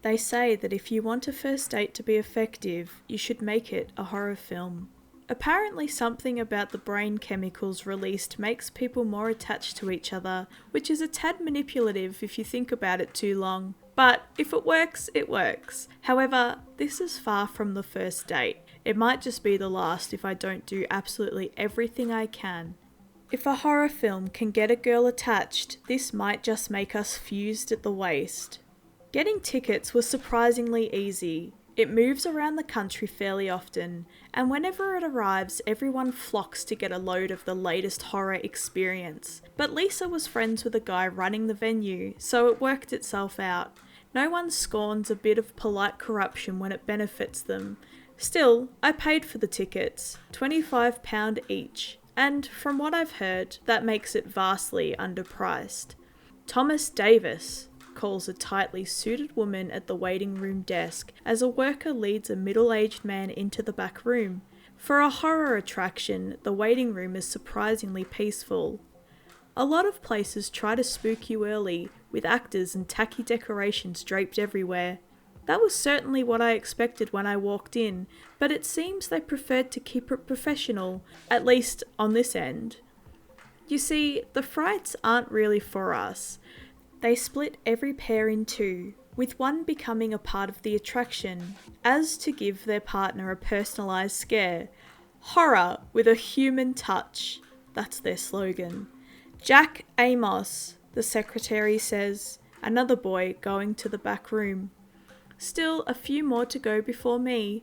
They say that if you want a first date to be effective, you should make it a horror film. Apparently something about the brain chemicals released makes people more attached to each other, which is a tad manipulative if you think about it too long. But if it works, it works. However, this is far from the first date. It might just be the last if I don't do absolutely everything I can. If a horror film can get a girl attached, this might just make us fused at the waist. Getting tickets was surprisingly easy. It moves around the country fairly often, and whenever it arrives, everyone flocks to get a load of the latest horror experience. But Lisa was friends with a guy running the venue, so it worked itself out. No one scorns a bit of polite corruption when it benefits them. Still, I paid for the tickets, £25 each, and from what I've heard, that makes it vastly underpriced. Thomas Davis calls a tightly suited woman at the waiting room desk as a worker leads a middle-aged man into the back room. For a horror attraction, the waiting room is surprisingly peaceful. A lot of places try to spook you early, with actors and tacky decorations draped everywhere. That was certainly what I expected when I walked in, but it seems they preferred to keep it professional, at least on this end. You see, the frights aren't really for us. They split every pair in two, with one becoming a part of the attraction, as to give their partner a personalised scare. Horror with a human touch. That's their slogan. Jack Amos, the secretary says, another boy going to the back room. Still a few more to go before me.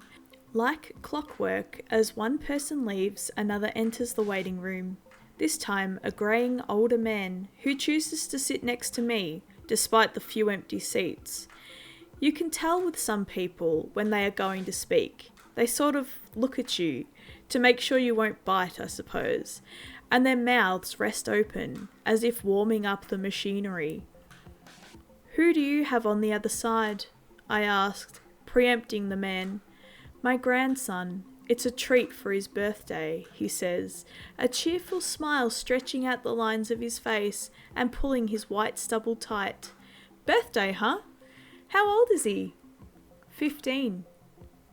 Like clockwork, as one person leaves, another enters the waiting room. This time a greying older man who chooses to sit next to me, despite the few empty seats. You can tell with some people when they are going to speak. They sort of look at you, to make sure you won't bite, I suppose, and their mouths rest open, as if warming up the machinery. "Who do you have on the other side?" I asked, preempting the man. "My grandson. It's a treat for his birthday," he says, a cheerful smile stretching out the lines of his face and pulling his white stubble tight. "Birthday, huh? How old is he?" 15.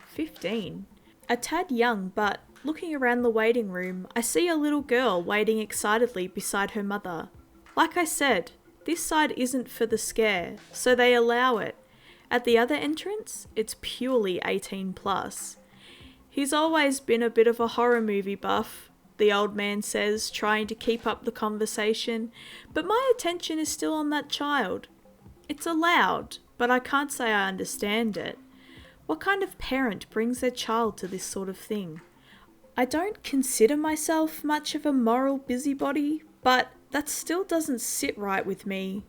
15? A tad young, but looking around the waiting room, I see a little girl waiting excitedly beside her mother. Like I said, this side isn't for the scare, so they allow it. At the other entrance, it's purely 18 plus. "He's always been a bit of a horror movie buff," the old man says, trying to keep up the conversation, but my attention is still on that child. It's allowed, but I can't say I understand it. What kind of parent brings their child to this sort of thing? I don't consider myself much of a moral busybody, but that still doesn't sit right with me.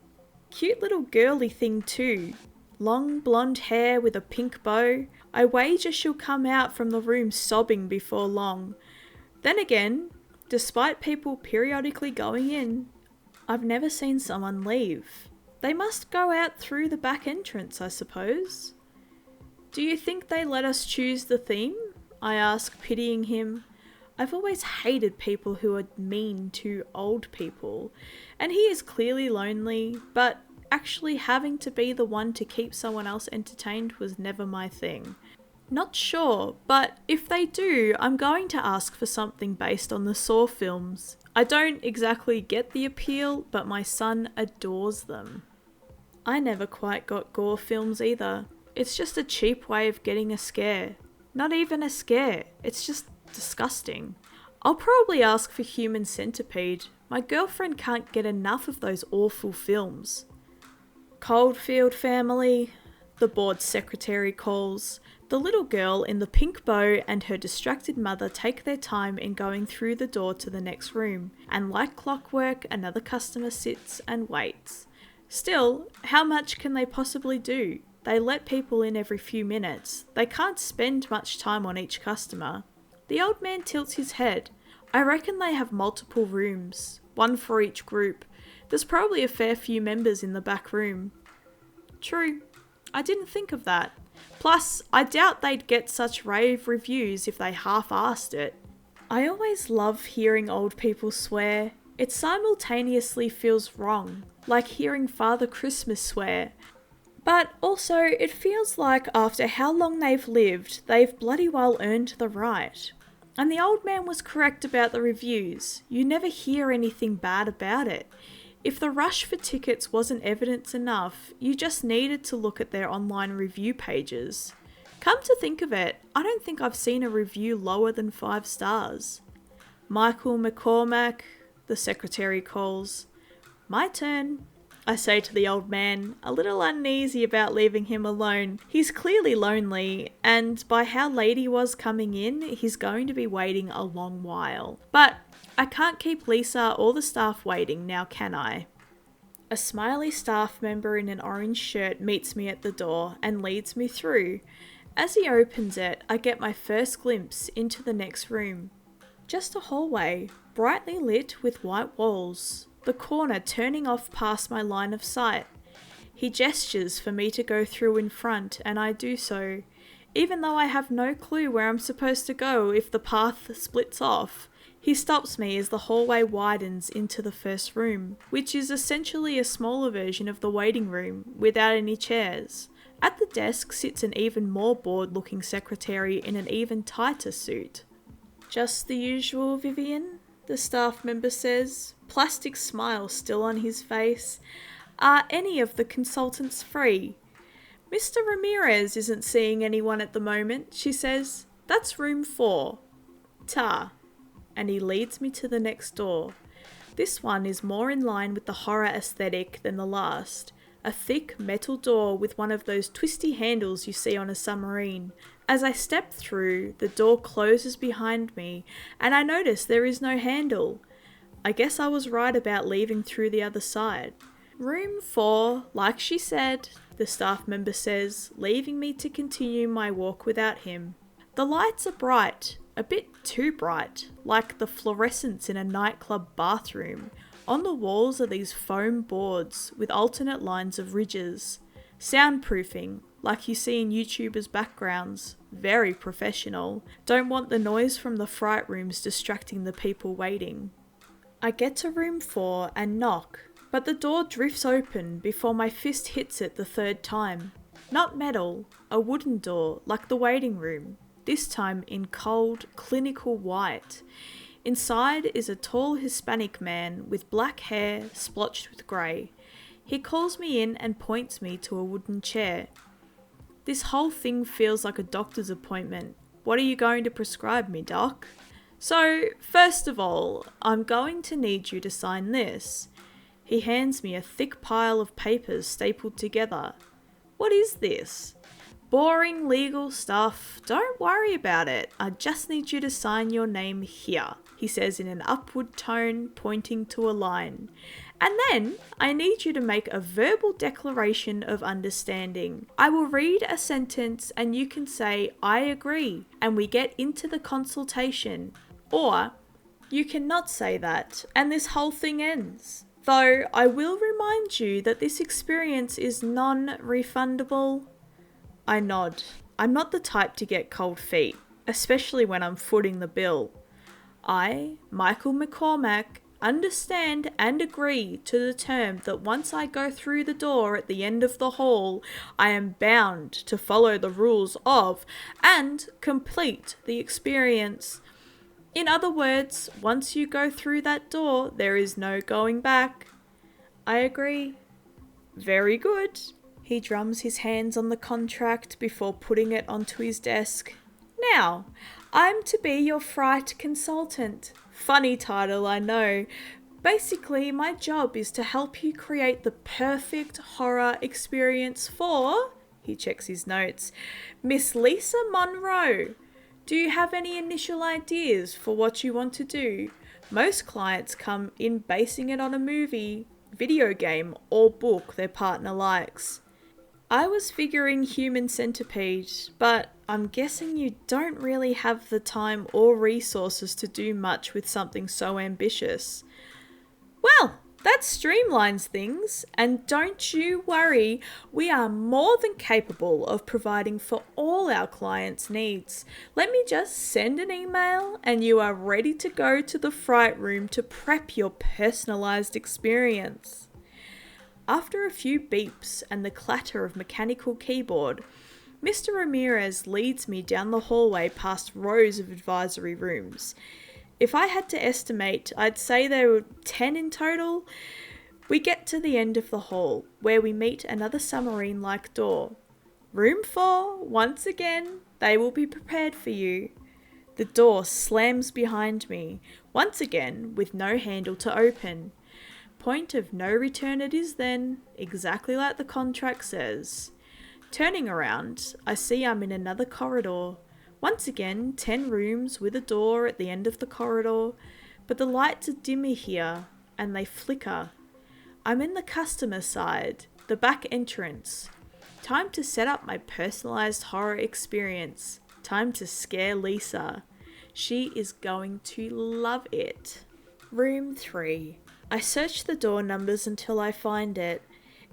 Cute little girly thing too. Long blonde hair with a pink bow. I wager she'll come out from the room sobbing before long. Then again, despite people periodically going in, I've never seen someone leave. They must go out through the back entrance, I suppose. "Do you think they let us choose the theme?" I ask, pitying him. I've always hated people who are mean to old people, and he is clearly lonely, but actually having to be the one to keep someone else entertained was never my thing. Not sure, but if they do, I'm going to ask for something based on the Saw films. I don't exactly get the appeal, but my son adores them. I never quite got gore films either. It's just a cheap way of getting a scare. Not even a scare, it's just disgusting. I'll probably ask for Human Centipede. My girlfriend can't get enough of those awful films. "Coldfield family," the board secretary calls. The little girl in the pink bow and her distracted mother take their time in going through the door to the next room, and like clockwork, another customer sits and waits. Still, how much can they possibly do? They let people in every few minutes. They can't spend much time on each customer. The old man tilts his head. I reckon they have multiple rooms, one for each group. There's probably a fair few members in the back room. True, I didn't think of that. Plus, I doubt they'd get such rave reviews if they half-assed it. I always love hearing old people swear. It simultaneously feels wrong, like hearing Father Christmas swear. But also, it feels like after how long they've lived, they've bloody well earned the right. And the old man was correct about the reviews. You never hear anything bad about it. If the rush for tickets wasn't evidence enough, you just needed to look at their online review pages. Come to think of it, I don't think I've seen a review lower than 5 stars. Michael McCormack, the secretary calls. My turn, I say to the old man, a little uneasy about leaving him alone. He's clearly lonely, and by how late he was coming in, he's going to be waiting a long while. But I can't keep Lisa or the staff waiting now, can I? A smiley staff member in an orange shirt meets me at the door and leads me through. As he opens it, I get my first glimpse into the next room. Just a hallway, brightly lit with white walls. The corner turning off past my line of sight. He gestures for me to go through in front, and I do so, even though I have no clue where I'm supposed to go if the path splits off. He stops me as the hallway widens into the first room, which is essentially a smaller version of the waiting room, without any chairs. At the desk sits an even more bored-looking secretary in an even tighter suit. Just the usual, Vivian? The staff member says, plastic smile still on his face. Are any of the consultants free? Mr. Ramirez isn't seeing anyone at the moment, she says. That's room 4. Ta. And he leads me to the next door. This one is more in line with the horror aesthetic than the last. A thick metal door with one of those twisty handles you see on a submarine. As I step through, the door closes behind me, and I notice there is no handle. I guess I was right about leaving through the other side. Room 4, like she said, the staff member says, leaving me to continue my walk without him. The lights are bright, a bit too bright, like the fluorescence in a nightclub bathroom. On the walls are these foam boards with alternate lines of ridges. Soundproofing, like you see in YouTubers' backgrounds. Very professional. Don't want the noise from the fright rooms distracting the people waiting. I get to room 4 and knock, but the door drifts open before my fist hits it the 3rd time. Not metal, a wooden door like the waiting room, this time in cold, clinical white. Inside is a tall Hispanic man with black hair splotched with grey. He calls me in and points me to a wooden chair. This whole thing feels like a doctor's appointment. What are you going to prescribe me, doc? So, first of all, I'm going to need you to sign this. He hands me a thick pile of papers stapled together. What is this? Boring legal stuff. Don't worry about it. I just need you to sign your name here, he says in an upward tone, pointing to a line. And then I need you to make a verbal declaration of understanding. I will read a sentence and you can say, I agree, and we get into the consultation. Or you cannot say that, and this whole thing ends. Though I will remind you that this experience is non-refundable. I nod. I'm not the type to get cold feet, especially when I'm footing the bill. I, Michael McCormack, understand and agree to the term that once I go through the door at the end of the hall, I am bound to follow the rules of and complete the experience. In other words, once you go through that door, there is no going back. I agree. Very good. He drums his hands on the contract before putting it onto his desk. Now, I'm to be your fright consultant. Funny title, I know. Basically, my job is to help you create the perfect horror experience for, he checks his notes, Miss Lisa Monroe. Do you have any initial ideas for what you want to do? Most clients come in basing it on a movie, video game, or book their partner likes. I was figuring Human Centipede, but I'm guessing you don't really have the time or resources to do much with something so ambitious. Well, that streamlines things, and don't you worry, we are more than capable of providing for all our clients' needs. Let me just send an email and you are ready to go to the fright room to prep your personalized experience. After a few beeps and the clatter of mechanical keyboard, Mr. Ramirez leads me down the hallway past rows of advisory rooms. If I had to estimate, I'd say there were 10 in total. We get to the end of the hall, where we meet another submarine-like door. Room 4, once again, they will be prepared for you. The door slams behind me, once again with no handle to open. Point of no return it is then, exactly like the contract says. Turning around, I see I'm in another corridor. Once again, 10 rooms with a door at the end of the corridor, but the lights are dimmer here, and they flicker. I'm in the customer side, the back entrance. Time to set up my personalized horror experience. Time to scare Lisa. She is going to love it. Room 3. I search the door numbers until I find it.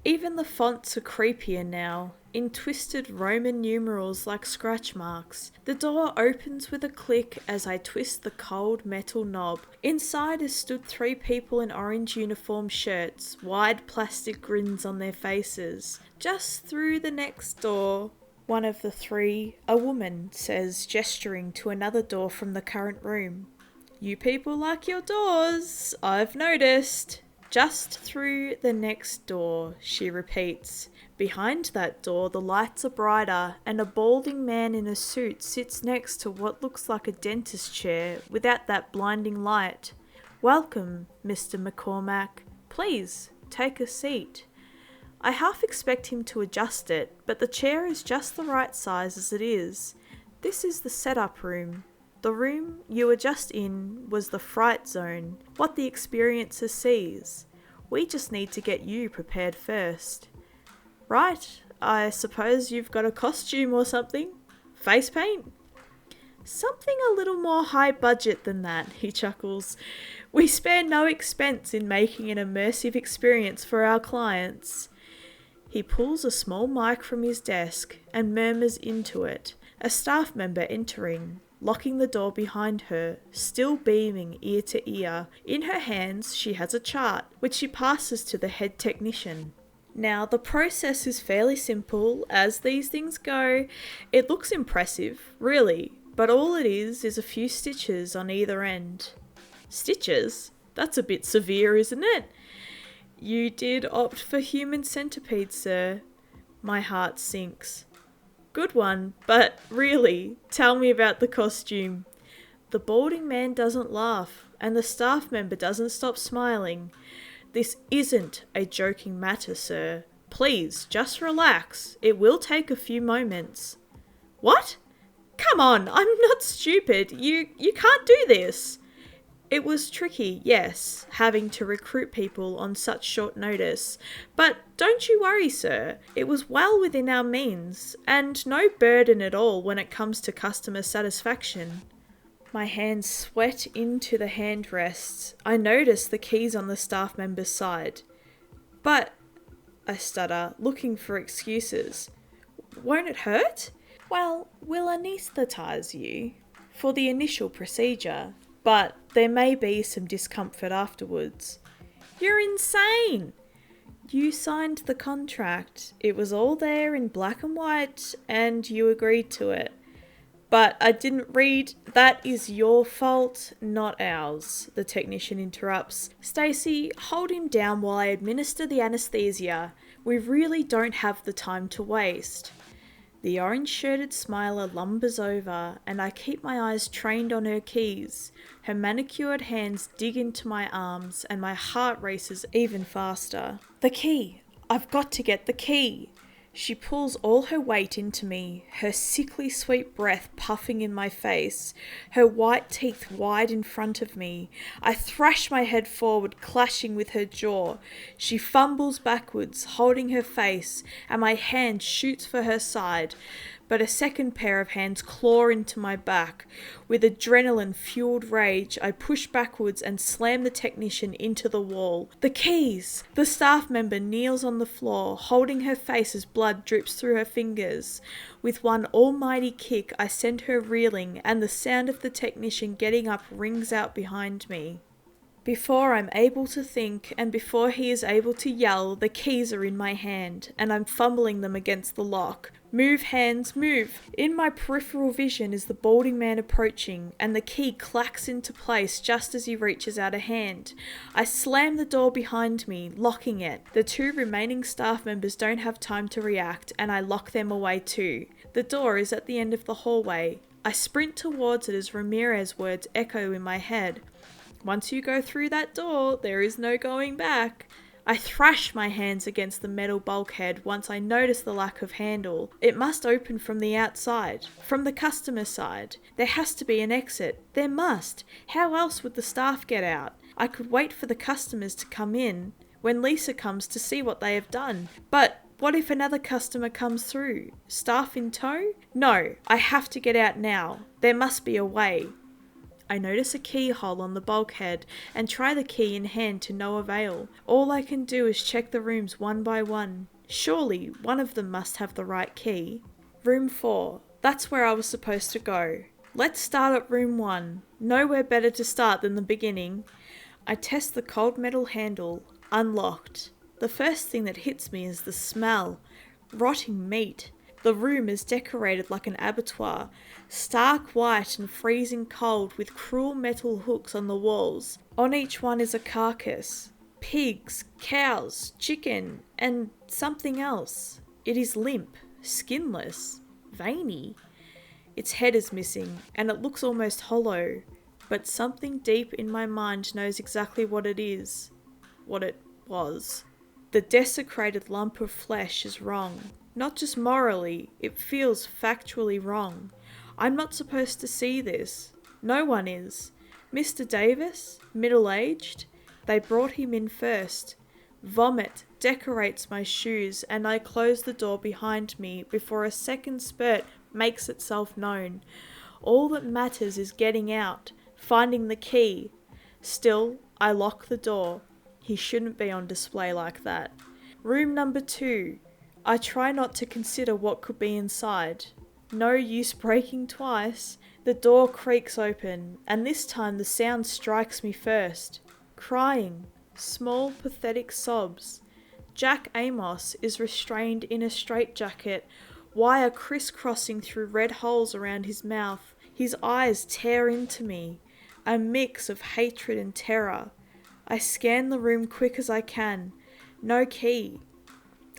Even the fonts are creepier now, in twisted Roman numerals like scratch marks. The door opens with a click as I twist the cold metal knob. Inside has stood 3 people in orange uniform shirts, wide plastic grins on their faces. Just through the next door. One of the 3, a woman, says, gesturing to another door from the current room. You people like your doors, I've noticed. Just through the next door, she repeats. Behind that door, the lights are brighter, and a balding man in a suit sits next to what looks like a dentist chair without that blinding light. Welcome, Mr. McCormack. Please, take a seat. I half expect him to adjust it, but the chair is just the right size as it is. This is the setup room. The room you were just in was the fright zone, what the experiencer sees. We just need to get you prepared first. Right, I suppose you've got a costume or something? Face paint? Something a little more high budget than that, he chuckles. We spare no expense in making an immersive experience for our clients. He pulls a small mic from his desk and murmurs into it, a staff member entering, locking the door behind her, still beaming ear to ear. In her hands she has a chart, which she passes to the head technician. Now, the process is fairly simple, as these things go. It looks impressive, really, but all it is a few stitches on either end. Stitches? That's a bit severe, isn't it? You did opt for human centipede, sir. My heart sinks. Good one, but really, tell me about the costume. The balding man doesn't laugh, and the staff member doesn't stop smiling. This isn't a joking matter, sir. Please, just relax. It will take a few moments. What? Come on, I'm not stupid. You can't do this. It was tricky, yes, having to recruit people on such short notice. But don't you worry, sir. It was well within our means, and no burden at all when it comes to customer satisfaction. My hands sweat into the hand rests. I notice the keys on the staff member's side. But, I stutter, looking for excuses. Won't it hurt? Well, we'll anaesthetise you for the initial procedure, but there may be some discomfort afterwards. You're insane! You signed the contract. It was all there in black and white, and you agreed to it. But I didn't read. That is your fault, not ours, the technician interrupts. Stacy, hold him down while I administer the anaesthesia. We really don't have the time to waste. The orange-shirted smiler lumbers over, and I keep my eyes trained on her keys. Her manicured hands dig into my arms, and my heart races even faster. The key! I've got to get the key! She pulls all her weight into me, her sickly sweet breath puffing in my face, her white teeth wide in front of me. I thrash my head forward, clashing with her jaw. She fumbles backwards, holding her face, and my hand shoots for her side. But a second pair of hands claw into my back. With adrenaline-fueled rage, I push backwards and slam the technician into the wall. The keys! The staff member kneels on the floor, holding her face as blood drips through her fingers. With one almighty kick, I send her reeling, and the sound of the technician getting up rings out behind me. Before I'm able to think and before he is able to yell, the keys are in my hand and I'm fumbling them against the lock. Move, hands, move! In my peripheral vision is the balding man approaching, and the key clacks into place just as he reaches out a hand. I slam the door behind me, locking it. The 2 remaining staff members don't have time to react, and I lock them away too. The door is at the end of the hallway. I sprint towards it as Ramirez's words echo in my head. Once you go through that door, there is no going back. I thrash my hands against the metal bulkhead once I notice the lack of handle. It must open from the outside, from the customer side. There has to be an exit. There must. How else would the staff get out? I could wait for the customers to come in when Lisa comes to see what they have done. But what if another customer comes through? Staff in tow? No, I have to get out now. There must be a way. I notice a keyhole on the bulkhead and try the key in hand to no avail. All I can do is check the rooms one by one. Surely one of them must have the right key. Room 4. That's where I was supposed to go. Let's start at room 1. Nowhere better to start than the beginning. I test the cold metal handle. Unlocked. The first thing that hits me is the smell. Rotting meat. The room is decorated like an abattoir, stark white and freezing cold with cruel metal hooks on the walls. On each one is a carcass. Pigs, cows, chicken, and something else. It is limp, skinless, veiny. Its head is missing, and it looks almost hollow, but something deep in my mind knows exactly what it is, what it was. The desecrated lump of flesh is wrong. Not just morally, it feels factually wrong. I'm not supposed to see this. No one is. Mr. Davis, middle-aged, they brought him in first. Vomit decorates my shoes and I close the door behind me before a second spurt makes itself known. All that matters is getting out, finding the key. Still, I lock the door. He shouldn't be on display like that. Room number 2. I try not to consider what could be inside. No use breaking twice. The door creaks open, and this time the sound strikes me first. Crying. Small, pathetic sobs. Jack Amos is restrained in a straitjacket, wire crisscrossing through red holes around his mouth. His eyes tear into me, a mix of hatred and terror. I scan the room quick as I can. No key.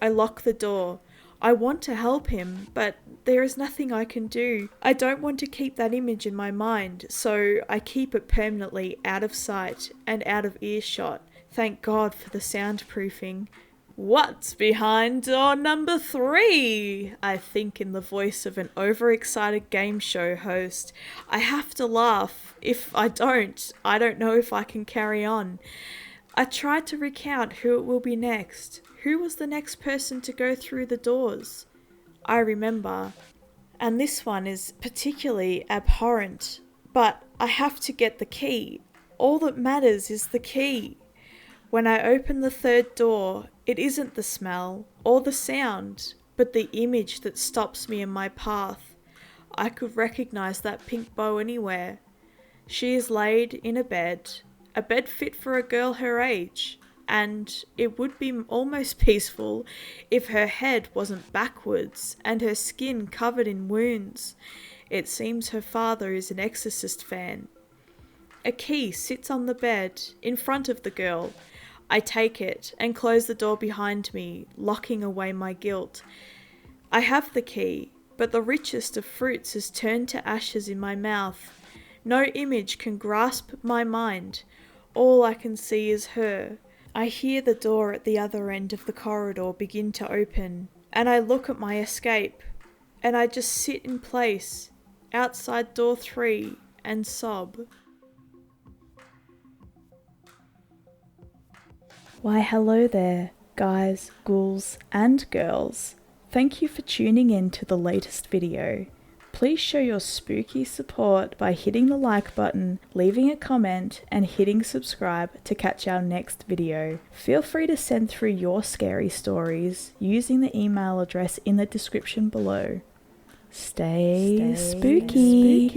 I lock the door. I want to help him, but there is nothing I can do. I don't want to keep that image in my mind, so I keep it permanently out of sight and out of earshot. Thank God for the soundproofing. What's behind door number 3? I think in the voice of an overexcited game show host. I have to laugh. If I don't know if I can carry on. I try to recount who it will be next. Who was the next person to go through the doors? I remember. And this one is particularly abhorrent. But I have to get the key. All that matters is the key. When I open the third door, it isn't the smell or the sound, but the image that stops me in my path. I could recognize that pink bow anywhere. She is laid in a bed fit for a girl her age, and it would be almost peaceful if her head wasn't backwards and her skin covered in wounds. It seems her father is an Exorcist fan. A key sits on the bed in front of the girl. I take it and close the door behind me, locking away my guilt. I have the key, but the richest of fruits is turned to ashes in my mouth. No image can grasp my mind. All I can see is her. I hear the door at the other end of the corridor begin to open, and I look at my escape, and I just sit in place, outside door 3, and sob. Why hello there, guys, ghouls and girls. Thank you for tuning in to the latest video. Please show your spooky support by hitting the like button, leaving a comment, and hitting subscribe to catch our next video. Feel free to send through your scary stories using the email address in the description below. Stay spooky.